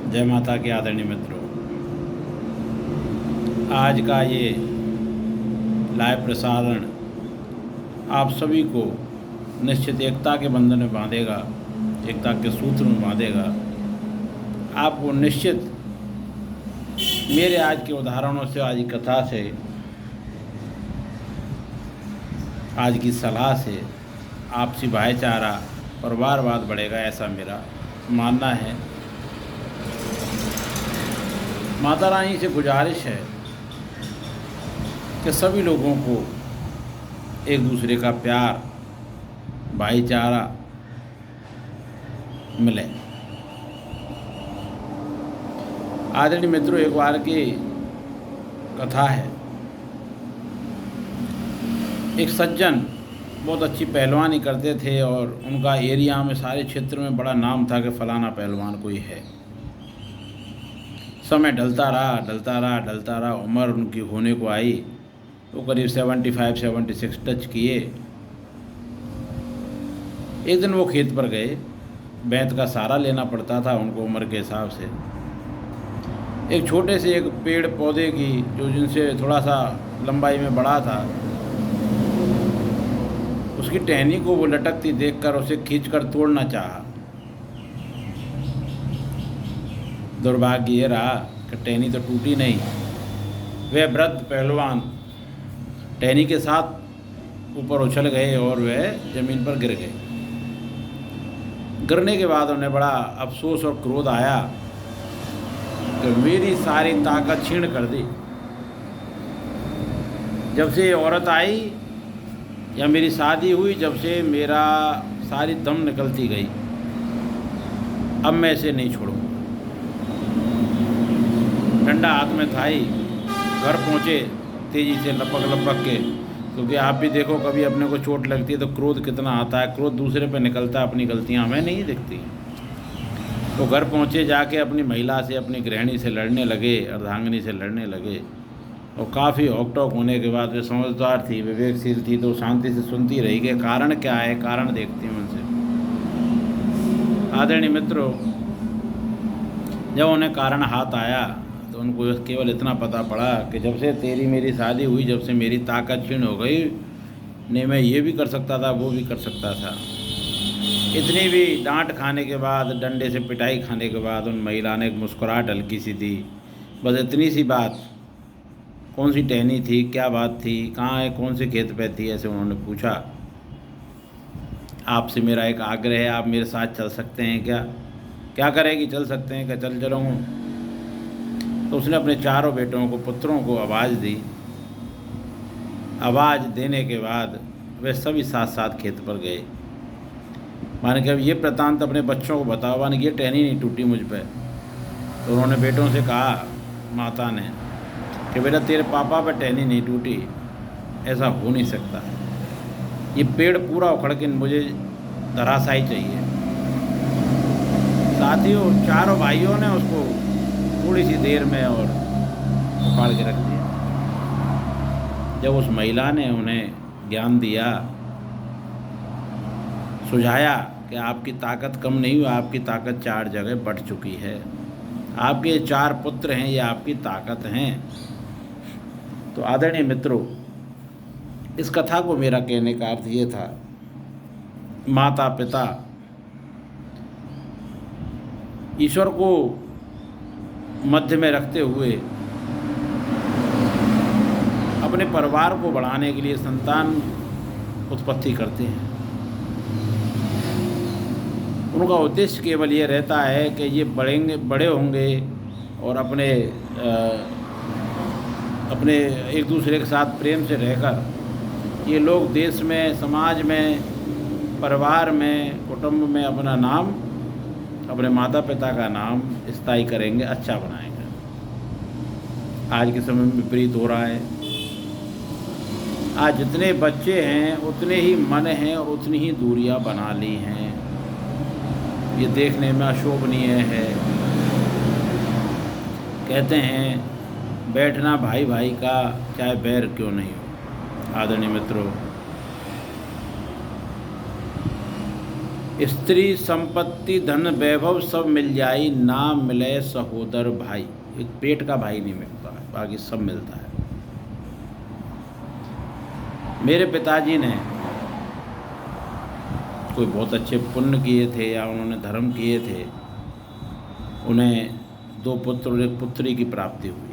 जय माता के आदरणीय मित्रों, आज का ये लाइव प्रसारण आप सभी को निश्चित एकता के बंधन में बांधेगा, एकता के सूत्र में बांधेगा। आपको निश्चित मेरे आज के उदाहरणों से, आज की कथा से, आज की सलाह से आपसी भाईचारा परिवारवाद बढ़ेगा, ऐसा मेरा मानना है। माता रानी से गुजारिश है कि सभी लोगों को एक दूसरे का प्यार, भाईचारा मिले। आदरणीय मित्रों, एक बार की कथा है। एक सज्जन बहुत अच्छी पहलवानी करते थे और उनका एरिया में, सारे क्षेत्र में बड़ा नाम था कि फलाना पहलवान कोई है। समय ढलता रहा, उम्र उनकी होने को आई तो करीब 75-76 टच किए। एक दिन वो खेत पर गए, बैत का सहारा लेना पड़ता था उनको उम्र के हिसाब से। एक छोटे से एक पेड़ पौधे की, जो जिनसे थोड़ा सा लंबाई में बड़ा था, उसकी टहनी को वो लटकती देखकर उसे खींचकर तोड़ना चाहा। दुर्भाग्य ये रहा कि टहनी तो टूटी नहीं। वह वृद्ध पहलवान टहनी के साथ ऊपर उछल गए और वह जमीन पर गिर गए। गिरने के बाद उन्हें बड़ा अफसोस और क्रोध आया कि मेरी सारी ताकत छीन कर दी। जब से ये औरत आई या मेरी शादी हुई, जब से मेरा सारी दम निकलती गई, अब मैं इसे नहीं छोड़ूंगा। डंडा हाथ में था ही, घर पहुँचे तेज़ी से लपक के, क्योंकि आप भी देखो कभी अपने को चोट लगती है तो क्रोध कितना आता है। क्रोध दूसरे पे निकलता है, अपनी गलतियाँ हमें नहीं दिखती। तो घर पहुँचे, जाके अपनी महिला से, अपनी गृहिणी से लड़ने लगे, अर्धांगिनी से लड़ने लगे। और काफ़ी हॉक-टॉक होने के बाद वे समझदार थी, विवेकशील थी, तो शांति से सुनती रही कि कारण क्या है, कारण देखती हूँ उनसे। आदरणीय मित्रों, जब उन्हें कारण हाथ आया तो उनको केवल इतना पता पड़ा कि जब से तेरी मेरी शादी हुई, जब से मेरी ताकत क्षीण हो गई, नहीं मैं ये भी कर सकता था, वो भी कर सकता था। इतनी भी डांट खाने के बाद, डंडे से पिटाई खाने के बाद उन महिला ने एक मुस्कुराहट हल्की सी दी। बस इतनी सी बात, कौन सी टहनी थी, क्या बात थी, कहाँ है, कौन से खेत पे थी, ऐसे उन्होंने पूछा। आपसे मेरा एक आग्रह है, आप मेरे साथ चल सकते हैं क्या? क्या करेगी? चल सकते हैं क्या? चल चलूँ। तो उसने अपने चारों बेटों को, पुत्रों को आवाज़ दी। आवाज़ देने के बाद वे सभी साथ साथ खेत पर गए। माने कि अब ये वृत्तांत अपने बच्चों को बताओ, माने कि ये टहनी नहीं टूटी मुझ पर। तो उन्होंने बेटों से कहा, माता ने, कि बेटा तेरे पापा पर टहनी नहीं टूटी, ऐसा हो नहीं सकता। ये पेड़ पूरा उखड़ के मुझे धराशायी चाहिए। साथियों, चारों भाइयों ने उसको थोड़ी सी देर में और उखाड़ के रख दिया। जब उस महिला ने उन्हें ज्ञान दिया, सुझाया कि आपकी ताकत कम नहीं हुई, आपकी ताकत 4 जगह बढ़ चुकी है, आपके 4 पुत्र हैं, ये आपकी ताकत हैं। तो आदरणीय मित्रों, इस कथा को मेरा कहने का अर्थ ये था, माता पिता ईश्वर को मध्य में रखते हुए अपने परिवार को बढ़ाने के लिए संतान उत्पत्ति करते हैं। उनका उद्देश्य केवल ये रहता है कि ये बड़े होंगे और अपने एक दूसरे के साथ प्रेम से रहकर ये लोग देश में, समाज में, परिवार में, कुटुंब में अपना नाम, अपने माता पिता का नाम स्थायी करेंगे, अच्छा बनाएंगे। आज के समय में विपरीत हो रहा है। आज जितने बच्चे हैं उतने ही मन हैं और उतनी ही दूरियां बना ली हैं। ये देखने में अशोभनीय है। कहते हैं बैठना भाई भाई का, चाहे बैर क्यों नहीं हो। आदरणीय मित्रों, स्त्री संपत्ति धन वैभव सब मिल जाई, ना मिले सहोदर भाई। एक पेट का भाई नहीं मिलता, बाकी सब मिलता है। मेरे पिताजी ने कोई बहुत अच्छे पुण्य किए थे या उन्होंने धर्म किए थे, उन्हें 2 पुत्र और 1 पुत्री की प्राप्ति हुई।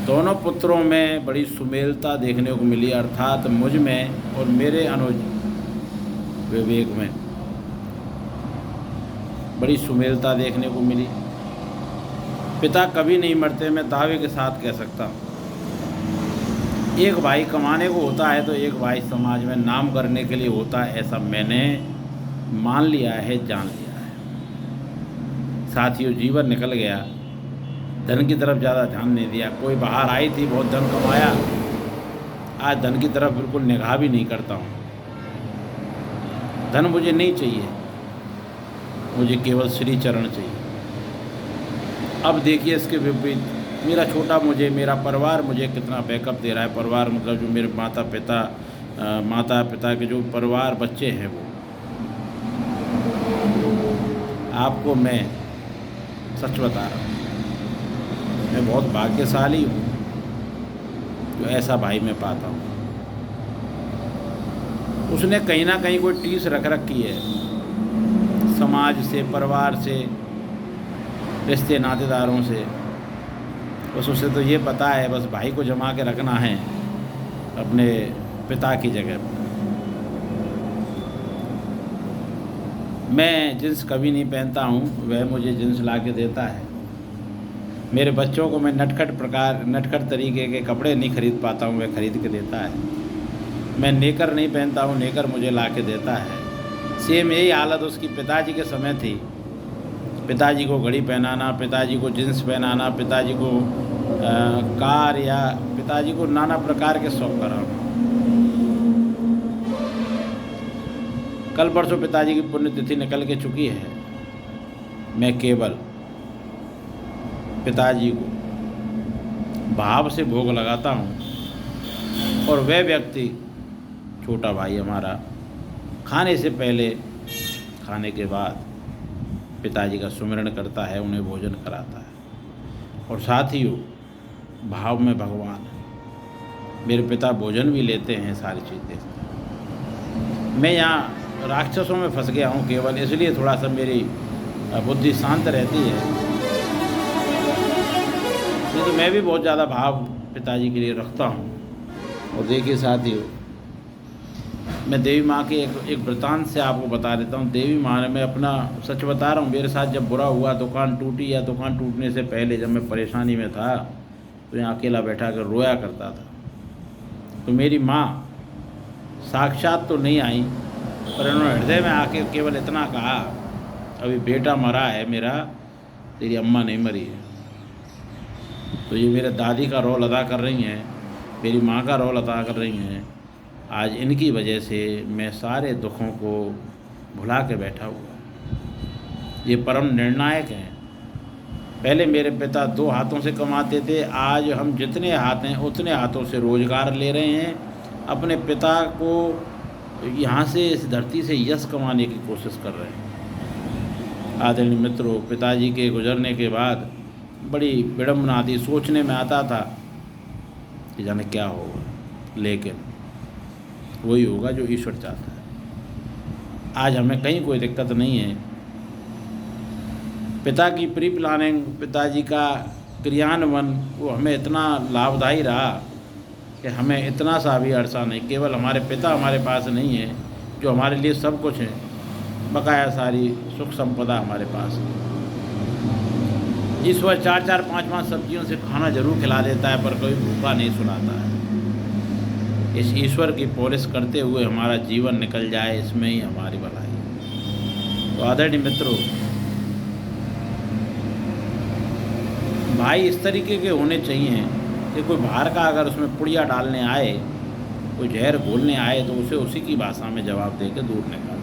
दोनों पुत्रों में बड़ी सुमेलता देखने को मिली, अर्थात मुझ में और मेरे अनुज विवेक में बड़ी सुमेलता देखने को मिली। पिता कभी नहीं मरते, मैं दावे के साथ कह सकता हूँ। एक भाई कमाने को होता है तो एक भाई समाज में नाम करने के लिए होता है, ऐसा मैंने मान लिया है, जान लिया है। साथियों, जीवन निकल गया, धन की तरफ ज़्यादा ध्यान नहीं दिया। कोई बाहर आई थी, बहुत धन कमाया, आज धन की तरफ बिल्कुल निगाह भी नहीं करता हूँ। धन मुझे नहीं चाहिए, मुझे केवल श्री चरण चाहिए। अब देखिए इसके विपरीत, मेरा छोटा मुझे, मेरा परिवार मुझे कितना बैकअप दे रहा है। परिवार मतलब जो मेरे माता पिता के जो परिवार बच्चे हैं, वो आपको मैं सच बता रहा हूँ, मैं बहुत भाग्यशाली हूँ जो ऐसा भाई मैं पाता हूँ। उसने कहीं ना कहीं कोई टीस रख रखी है समाज से, परिवार से, रिश्ते नातेदारों से। बस उसे तो ये पता है, बस भाई को जमा के रखना है अपने पिता की जगह पर। मैं जींस कभी नहीं पहनता हूँ, वह मुझे जींस ला के देता है। मेरे बच्चों को मैं नटखट तरीके के कपड़े नहीं खरीद पाता हूँ, वह खरीद के देता है। मैं नेकर नहीं पहनता हूँ, नेकर मुझे ला के देता है। सेम यही हालत उसकी पिताजी के समय थी। पिताजी को घड़ी पहनाना, पिताजी को जींस पहनाना, पिताजी को कार, या पिताजी को नाना प्रकार के शौक कराना। कल परसों पिताजी की पुण्यतिथि निकल के चुकी है। मैं केवल पिताजी को भाव से भोग लगाता हूँ, और वह व्यक्ति, छोटा भाई हमारा, खाने से पहले, खाने के बाद पिताजी का सुमिरन करता है, उन्हें भोजन कराता है। और साथ ही भाव में भगवान है। मेरे पिता भोजन भी लेते हैं, सारी चीज़ देखते हैं। मैं यहाँ राक्षसों में फंस गया हूँ केवल, इसलिए थोड़ा सा मेरी बुद्धि शांत रहती है। नहीं तो मैं भी बहुत ज़्यादा भाव पिताजी के लिए रखता हूँ। और देखिए साथियों, मैं देवी माँ के एक वृतांत से आपको बता देता हूँ। देवी माँ ने, मैं अपना सच बता रहा हूँ, मेरे साथ जब बुरा हुआ, दुकान टूटी, या दुकान टूटने से पहले जब मैं परेशानी में था, तो यहाँ अकेला बैठा कर रोया करता था। तो मेरी माँ साक्षात तो नहीं आई, पर उन्होंने हृदय में आके केवल इतना कहा, अभी बेटा मरा है मेरा, तेरी अम्मा नहीं मरी है। तो ये मेरे दादी का रोल अदा कर रही हैं, मेरी माँ का रोल अदा कर रही हैं। आज इनकी वजह से मैं सारे दुखों को भुला के बैठा हुआ। ये परम निर्णायक हैं। पहले मेरे पिता 2 हाथों से कमाते थे, आज हम जितने हाथ हैं उतने हाथों से रोजगार ले रहे हैं। अपने पिता को यहाँ से, इस धरती से यश कमाने की कोशिश कर रहे हैं। आदरणीय मित्रों, पिताजी के गुजरने के बाद बड़ी विडम्बना थी। सोचने में आता था कि जाने क्या होगा, लेकिन वही होगा जो ईश्वर चाहता है। आज हमें कहीं कोई दिक्कत नहीं है। पिता की प्री प्लानिंग, पिताजी का क्रियान्वयन, वो हमें इतना लाभदायी रहा कि हमें इतना सा भी अड़सा नहीं। केवल हमारे पिता हमारे पास नहीं है जो हमारे लिए सब कुछ है, बकाया सारी सुख संपदा हमारे पास है। ईश्वर 4-4, 5-5 सब्जियों से खाना जरूर खिला देता है, पर कोई भूखा नहीं सुलाता है। इस ईश्वर की पॉलिश करते हुए हमारा जीवन निकल जाए, इसमें ही हमारी भलाई है। तो आदरणीय मित्रों, भाई इस तरीके के होने चाहिए कि कोई बाहर का अगर उसमें पुड़िया डालने आए, कोई जहर घोलने आए, तो उसे उसी की भाषा में जवाब दे के दूर निकाल दे।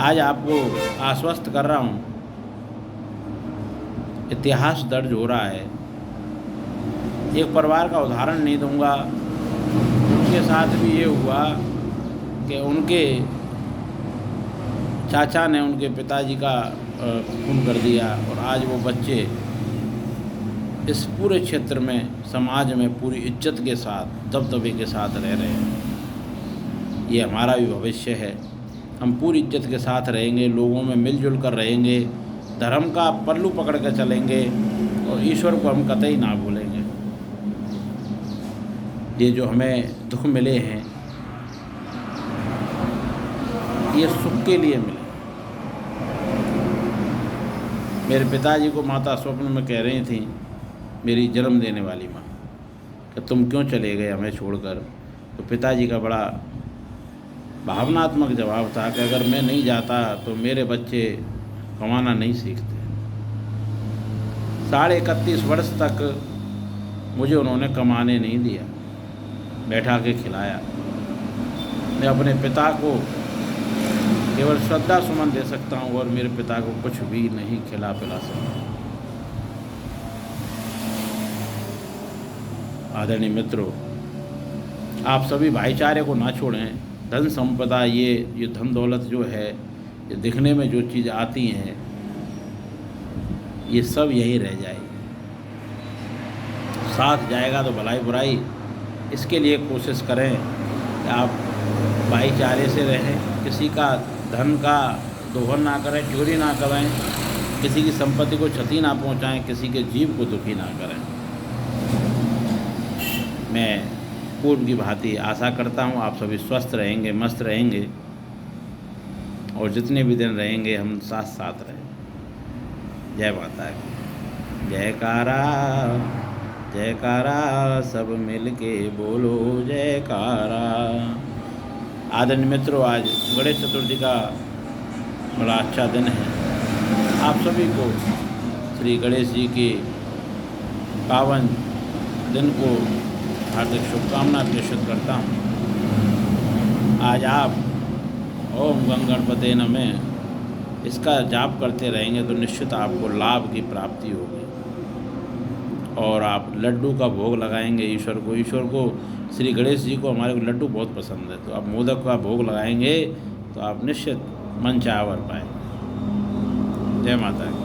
आज आपको आश्वस्त कर रहा हूँ, इतिहास दर्ज हो रहा है एक परिवार का उदाहरण नहीं दूंगा, उनके साथ भी ये हुआ कि उनके चाचा ने उनके पिताजी का खून कर दिया और आज वो बच्चे इस पूरे क्षेत्र में, समाज में पूरी इज्जत के साथ, दबदबे के साथ रह रहे हैं। ये हमारा भी भविष्य है। हम पूरी इज्जत के साथ रहेंगे, लोगों में मिलजुल कर रहेंगे, धर्म का पल्लू पकड़ कर चलेंगे और ईश्वर को हम कतई ना भूलेंगे। ये जो हमें दुख मिले हैं, ये सुख के लिए मिले। मेरे पिताजी को माता स्वप्न में कह रही थी, मेरी जन्म देने वाली माँ, कि तुम क्यों चले गए हमें छोड़कर। तो पिताजी का बड़ा भावनात्मक जवाब था कि अगर मैं नहीं जाता तो मेरे बच्चे कमाना नहीं सीखते। 31.5 वर्ष तक मुझे उन्होंने कमाने नहीं दिया, बैठा के खिलाया। मैं अपने पिता को केवल श्रद्धा सुमन दे सकता हूँ और मेरे पिता को कुछ भी नहीं खिला पिला सकता। आदरणीय मित्रों, आप सभी भाईचारे को ना छोड़ें। धन संपदा, ये धन दौलत जो है, ये दिखने में जो चीज़ आती हैं, ये सब यही रह जाएगी। साथ जाएगा तो भलाई बुराई। इसके लिए कोशिश करें कि आप भाईचारे से रहें, किसी का धन का दोहन ना करें, चोरी ना करें, किसी की संपत्ति को क्षति ना पहुंचाएं, किसी के जीव को दुखी ना करें। मैं पूर्व की भांति आशा करता हूं आप सभी स्वस्थ रहेंगे, मस्त रहेंगे और जितने भी दिन रहेंगे हम साथ साथ रहें। जय माता की जयकारा, जयकारा, सब मिलके बोलो जयकारा। आदरणीय मित्रों, आज गणेश चतुर्थी का बड़ा अच्छा दिन है। आप सभी को श्री गणेश जी के पावन दिन को हार्दिक शुभकामना प्रेषित करता हूँ। आज आप ओम गं गणपते नमः इसका जाप करते रहेंगे तो निश्चित आपको लाभ की प्राप्ति होगी। और आप लड्डू का भोग लगाएंगे ईश्वर को। ईश्वर को, श्री गणेश जी को, हमारे को लड्डू बहुत पसंद है, तो आप मोदक का भोग लगाएंगे तो आप निश्चित मन चाहा वर पाएंगे। जय माता की।